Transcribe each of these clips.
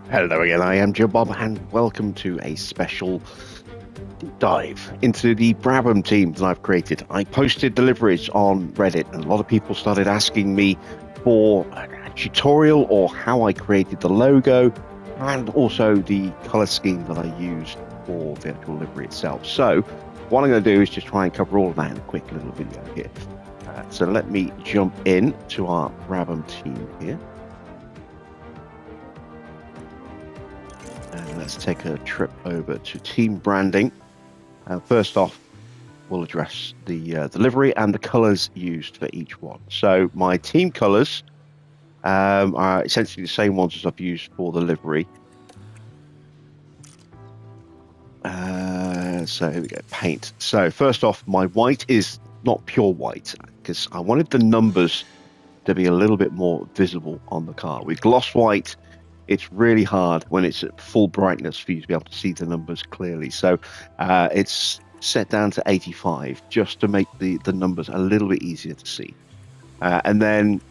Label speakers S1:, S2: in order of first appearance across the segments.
S1: Hello again, I am Joe Bob, and welcome to a special deep dive into the Brabham team that I've created. I posted deliveries on Reddit, and a lot of people started asking me for a tutorial or how I created the logo, and also the color scheme that I used for the actual livery itself. So, what I'm going to do is just try and cover all of that in a quick little video here. So, let me jump in to our Brabham team here. And let's take a trip over to team branding. First off, we'll address the livery and the colors used for each one. So my team colors are essentially the same ones as I've used for the livery. So here we go, paint. So first off, my white is not pure white because I wanted the numbers to be a little bit more visible on the car. With gloss white, it's really hard when it's at full brightness for you to be able to see the numbers clearly. So it's set down to 85 just to make the numbers a little bit easier to see. And then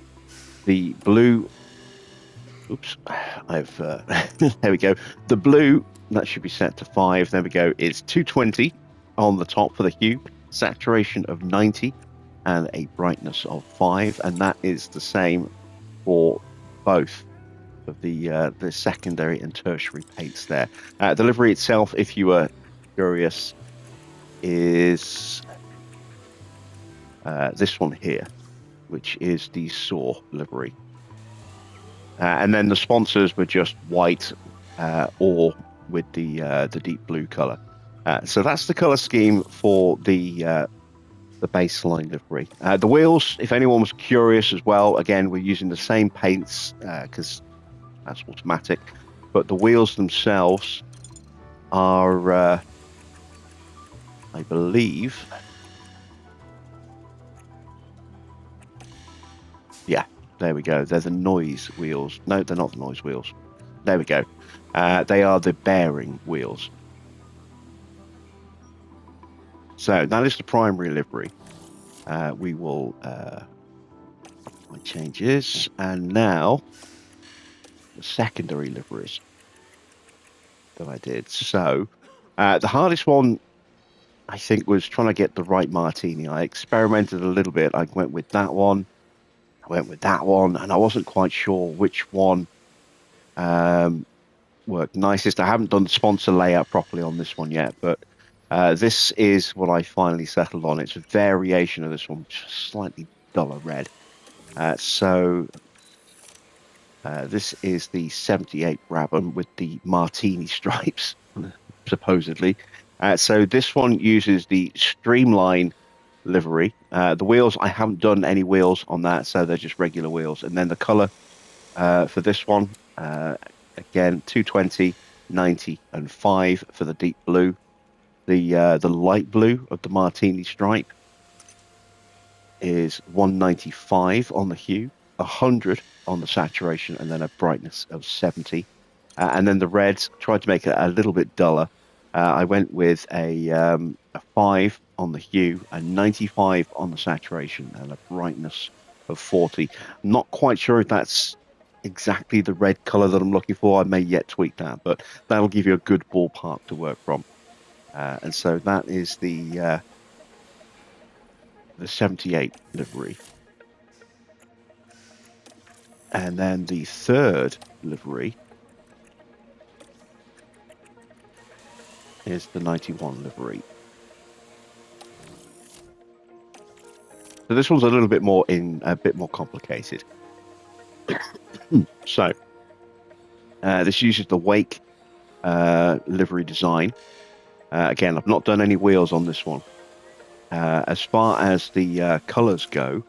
S1: the blue, oops, I've, there we go. The blue, that should be set to 5. There we go. It's 220 on the top for the hue, saturation of 90, and a brightness of 5. And that is the same for both of the secondary and tertiary paints there. The livery itself, if you were curious, is this one here, which is the SAW livery. And then the sponsors were just white or with the deep blue color. So that's the color scheme for the baseline livery. The wheels, if anyone was curious as well, again, we're using the same paints because that's automatic, but the wheels themselves are, I believe, yeah, there we go. They're the noise wheels. No, they're not the noise wheels. There we go. They are the bearing wheels. So that is the primary livery. We will my changes, and now the secondary liveries that I did. So the hardest one, I think, was trying to get the right martini. I experimented a little bit. I went with that one. I went with that one, and I wasn't quite sure which one worked nicest. I haven't done the sponsor layout properly on this one yet, but this is what I finally settled on. It's a variation of this one, just slightly duller red. So this is the 78 Brabham with the martini stripes, supposedly. So this one uses the Streamline livery. The wheels, I haven't done any wheels on that, so they're just regular wheels. And then the color for this one, again, 220, 90, and 5 for the deep blue. The light blue of the martini stripe is 195 on the hue, 100 on the saturation, and then a brightness of 70. And then the reds, tried to make it a little bit duller. I went with a 5 on the hue, a 95 on the saturation, and a brightness of 40. I'm not quite sure if that's exactly the red color that I'm looking for. I may yet tweak that, but that'll give you a good ballpark to work from. And so that is the 78 livery. And then the third livery is the 91 livery. So this one's a bit more complicated. So this uses the Wake livery design. Again, I've not done any wheels on this one. As far as the colors go,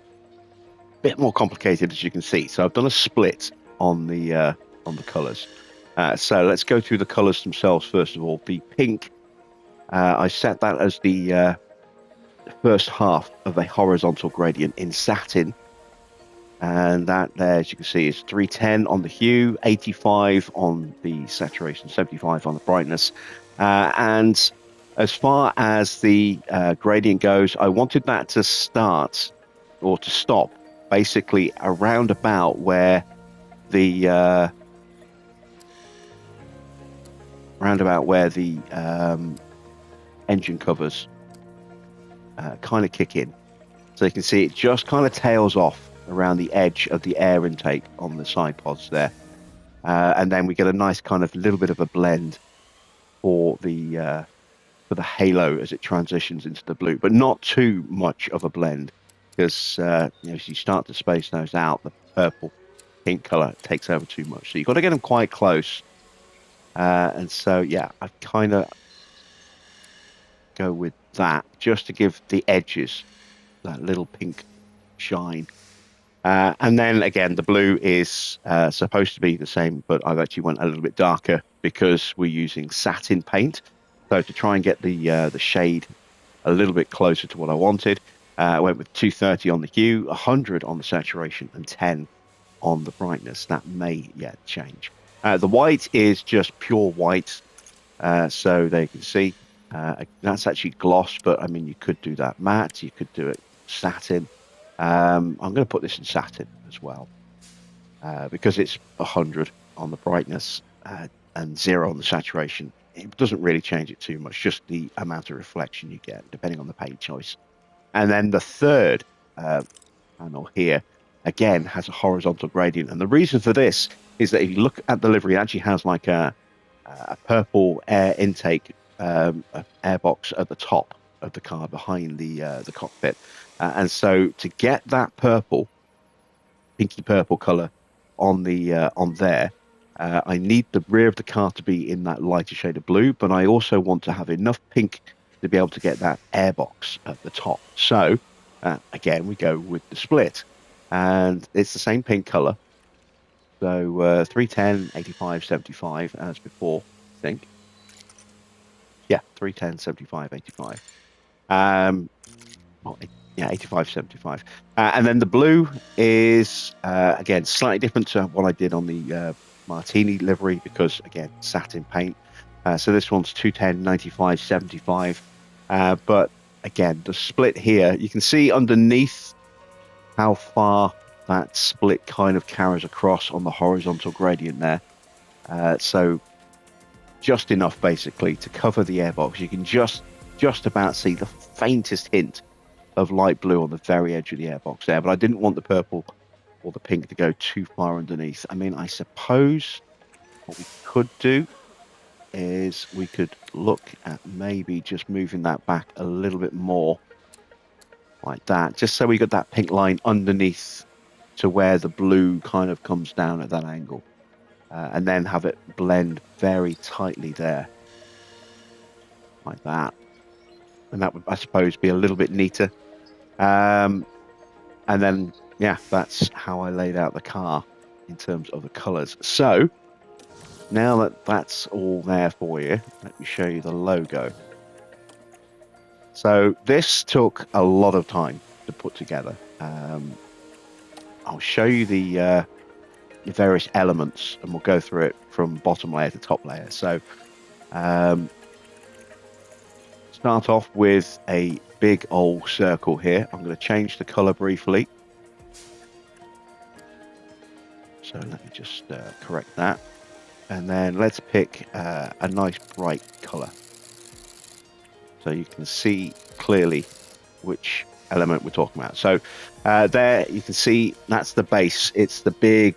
S1: a bit more complicated, as you can see. So I've done a split on the colors. So let's go through the colors themselves first of all. The pink, I set that as the first half of a horizontal gradient in satin, and that there, as you can see, is 310 on the hue, 85 on the saturation, 75 on the brightness. And as far as the gradient goes, I wanted that to start or to stop basically around about where the round about where the engine covers kind of kick in. So you can see it just kind of tails off around the edge of the air intake on the side pods there. And then we get a nice kind of little bit of a blend for the halo as it transitions into the blue, but not too much of a blend because as you start to space those out, the purple pink color takes over too much. So you've got to get them quite close. And so, yeah, I kind of go with that just to give the edges that little pink shine. And then again, the blue is supposed to be the same, but I've actually went a little bit darker because we're using satin paint. So to try and get the shade a little bit closer to what I wanted, I went with 230 on the hue, 100 on the saturation, and 10 on the brightness. That may yet change. The white is just pure white. So there you can see that's actually gloss, but I mean, you could do that matte, you could do it satin. I'm going to put this in satin as well because it's 100 on the brightness and 0 on the saturation. It doesn't really change it too much, just the amount of reflection you get depending on the paint choice. And then the third panel here again has a horizontal gradient, and the reason for this is that if you look at the livery, it actually has like a purple air intake air box at the top of the car behind the cockpit. And so to get that pinky purple color on there, I need the rear of the car to be in that lighter shade of blue, but I also want to have enough pink to be able to get that airbox at the top. So again, we go with the split, and it's the same pink color. So 310, 85, 75 as before, I think. Yeah, 310, 75, 85. Well, yeah, 85, 75. And then the blue is, again, slightly different to what I did on the Martini livery because, again, satin paint. So this one's 210, 95, 75. But again, the split here, you can see underneath how far that split kind of carries across on the horizontal gradient there. So just enough basically to cover the airbox. You can just about see the faintest hint of light blue on the very edge of the airbox there, but I didn't want the purple or the pink to go too far underneath. I mean, I suppose what we could do is we could look at maybe just moving that back a little bit more like that, just so we got that pink line underneath to where the blue kind of comes down at that angle, and then have it blend very tightly there like that. And that would, I suppose, be a little bit neater. And then, yeah, that's how I laid out the car in terms of the colors. So now that that's all there for you, let me show you the logo. So this took a lot of time to put together. I'll show you the various elements, and we'll go through it from bottom layer to top layer. So start off with a big old circle here. I'm going to change the color briefly. So let me just correct that. And then let's pick a nice bright color, so you can see clearly which element we're talking about. So there you can see that's the base. It's the big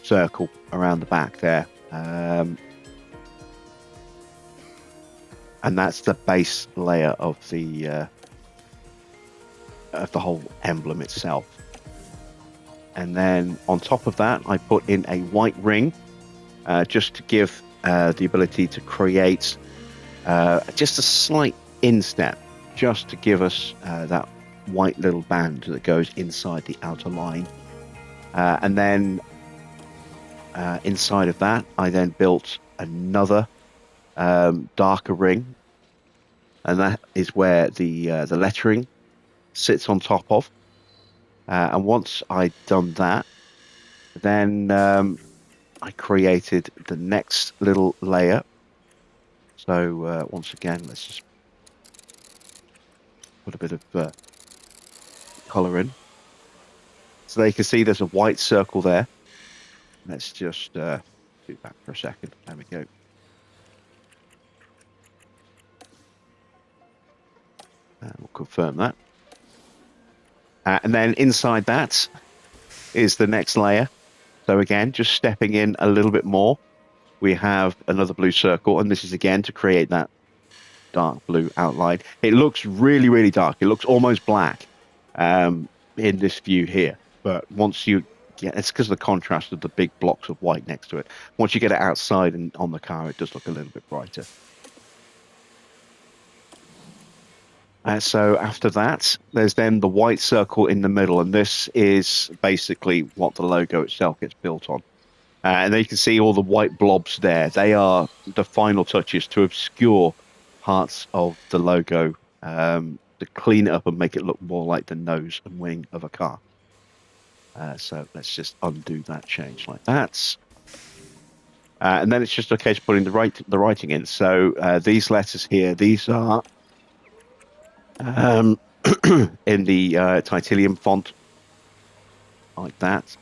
S1: circle around the back there. And that's the base layer of the whole emblem itself. And then on top of that, I put in a white ring just to give the ability to create just a slight instep, just to give us that white little band that goes inside the outer line. And then inside of that, I then built another darker ring, and that is where the lettering sits on top of. And once I'd done that, then I created the next little layer. So once again, let's just put a bit of color in. So there you can see there's a white circle there. Let's just do that for a second. There we go. We'll confirm that. And then inside that is the next layer. So again, just stepping in a little bit more, we have another blue circle, and this is again to create that dark blue outline. It looks really, really dark. It looks almost black in this view here. But once you get, it's because of the contrast of the big blocks of white next to it. Once you get it outside and on the car, it does look a little bit brighter. So after that, there's then the white circle in the middle, and this is basically what the logo itself gets built on. And then you can see all the white blobs there. They are the final touches to obscure parts of the logo, to clean it up and make it look more like the nose and wing of a car. So let's just undo that change like that. And then it's just a case of putting the writing in. So these letters here, these are in the titanium font, like that.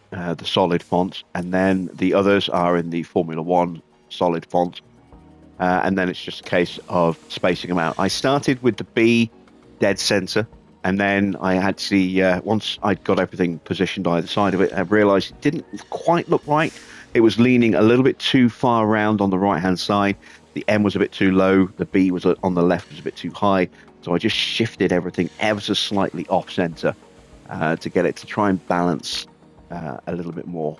S1: The solid font, and then the others are in the Formula One solid font, and then it's just a case of spacing them out. I started with the B dead center, and then I actually, once I'd got everything positioned either side of it, I realized it didn't quite look right. It was leaning a little bit too far around on the right hand side. The M was a bit too low, the B was on the left was a bit too high, so I just shifted everything ever so slightly off center to get it to try and balance a little bit more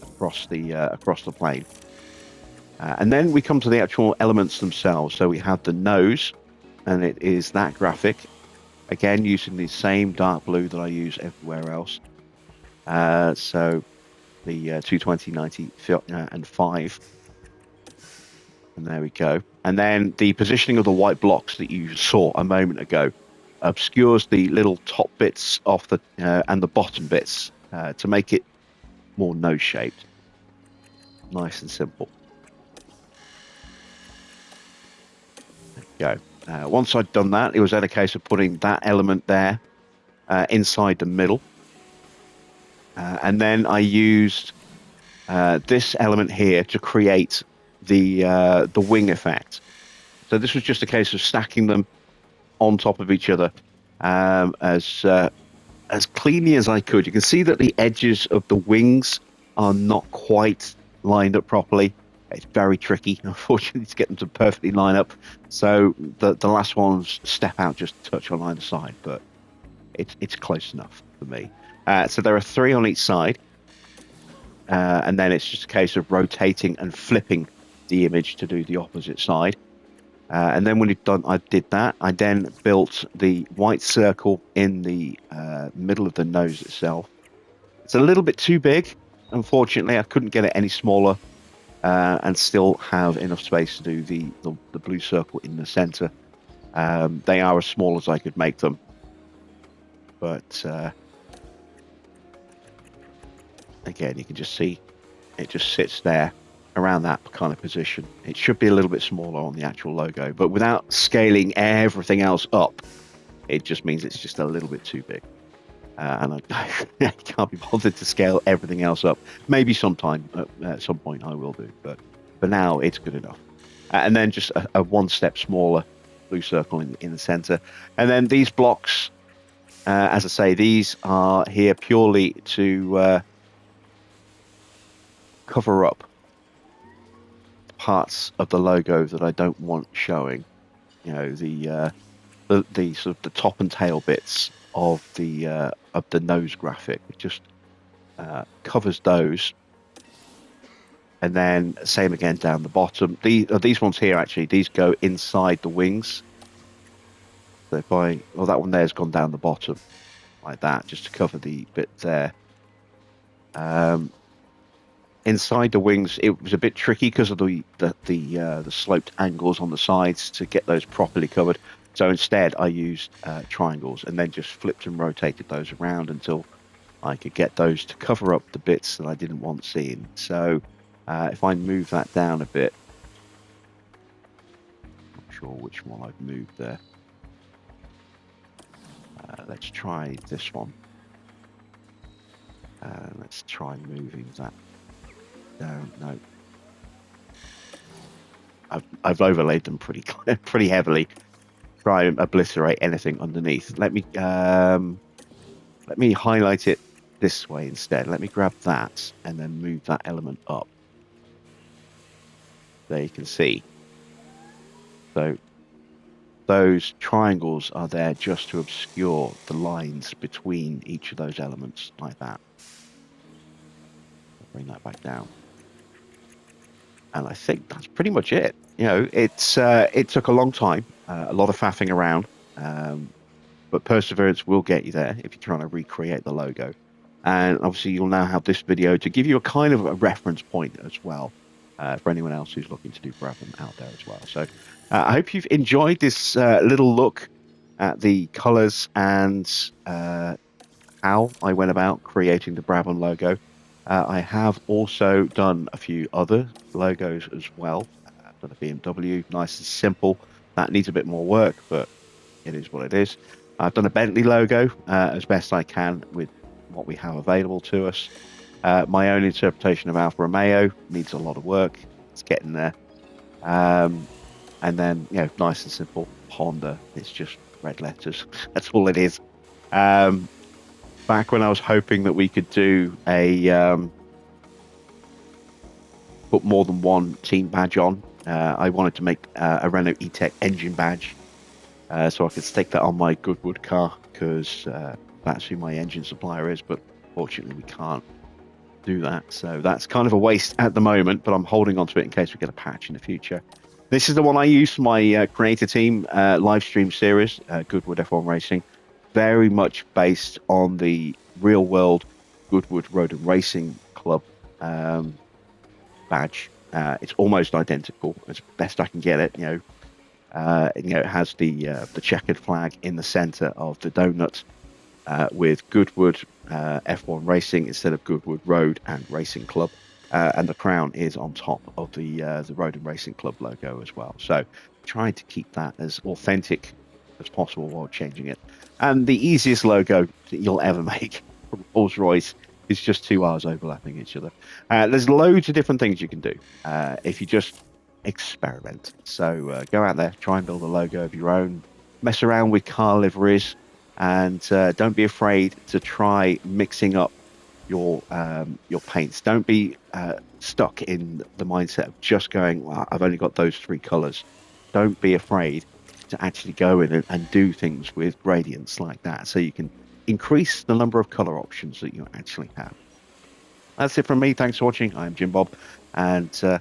S1: across the plane. And then we come to the actual elements themselves. So we have the nose, and it is that graphic, again using the same dark blue that I use everywhere else. So the 220, 90, and 5. And there we go. And then the positioning of the white blocks that you saw a moment ago obscures the little top bits off the and the bottom bits to make it more nose shaped. Nice and simple. There you go. Once I'd done that, it was then a case of putting that element there inside the middle. And then I used this element here to create the wing effect. So this was just a case of stacking them on top of each other as cleanly as I could. You can see that the edges of the wings are not quite lined up properly. It's very tricky, unfortunately, to get them to perfectly line up. So the last ones step out just a touch on either side, but it's close enough for me. So there are 3 on each side, and then it's just a case of rotating and flipping the image to do the opposite side. And then when I did that, I then built the white circle in the middle of the nose itself. It's a little bit too big. Unfortunately, I couldn't get it any smaller and still have enough space to do the blue circle in the center. They are as small as I could make them. But again, you can just see it just sits there around that kind of position. It should be a little bit smaller on the actual logo, but without scaling everything else up, it just means it's just a little bit too big. And I can't be bothered to scale everything else up. Maybe sometime, at some point I will do, but for now it's good enough. And then just a one step smaller blue circle in the center. And then these blocks, as I say, these are here purely to cover up parts of the logo that I don't want showing. You know, the sort of the top and tail bits of the nose graphic. It just covers those, and then same again down the bottom. These ones here, actually, these go inside the wings. So if that one there's gone down the bottom like that, just to cover the bit there. Inside the wings, it was a bit tricky because of the sloped angles on the sides to get those properly covered. So instead, I used triangles and then just flipped and rotated those around until I could get those to cover up the bits that I didn't want seen. So if I move that down a bit, not sure which one I've moved there. Let's try this one. Let's try moving that. No. I've overlaid them pretty heavily. try and obliterate anything underneath. Let me highlight it this way instead. Let me grab that and then move that element up. There you can see. So those triangles are there just to obscure the lines between each of those elements like that. Bring that back down. And I think that's pretty much it. You know, it took a long time, a lot of faffing around, but perseverance will get you there if you're trying to recreate the logo. And obviously, you'll now have this video to give you a kind of a reference point as well for anyone else who's looking to do Brabham out there as well. So I hope you've enjoyed this little look at the colors and how I went about creating the Brabham logo. I have also done a few other logos as well. I've done a BMW, nice and simple. That needs a bit more work, but it is what it is. I've done a Bentley logo as best I can with what we have available to us. My own interpretation of Alfa Romeo needs a lot of work. It's getting there. And then, you know, nice and simple Honda. It's just red letters. That's all it is. Back when I was hoping that we could do put more than one team badge on, I wanted to make a Renault E-Tech engine badge. So I could stick that on my Goodwood car because that's who my engine supplier is. But fortunately, we can't do that. So that's kind of a waste at the moment, but I'm holding on to it in case we get a patch in the future. This is the one I use for my creator team live stream series, Goodwood F1 Racing. Very much based on the real world Goodwood Road and Racing Club badge. It's almost identical as best I can get it. You know, it has the checkered flag in the center of the donut with Goodwood F1 Racing instead of Goodwood Road and Racing Club, and the crown is on top of the Road and Racing Club logo as well. So trying to keep that as authentic as possible while changing it. And the easiest logo that you'll ever make from Rolls-Royce is just two R's overlapping each other. There's loads of different things you can do if you just experiment. So go out there, try and build a logo of your own, mess around with car liveries, and don't be afraid to try mixing up your paints. Don't be stuck in the mindset of just going, well, I've only got those three colors. Don't be afraid to actually go in and do things with gradients like that, so you can increase the number of color options that you actually have. That's it from me. Thanks for watching. I'm Jim Bob, and you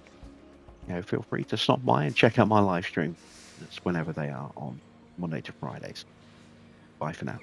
S1: know, feel free to stop by and check out my live stream. That's whenever they are on Monday to Fridays. Bye for now.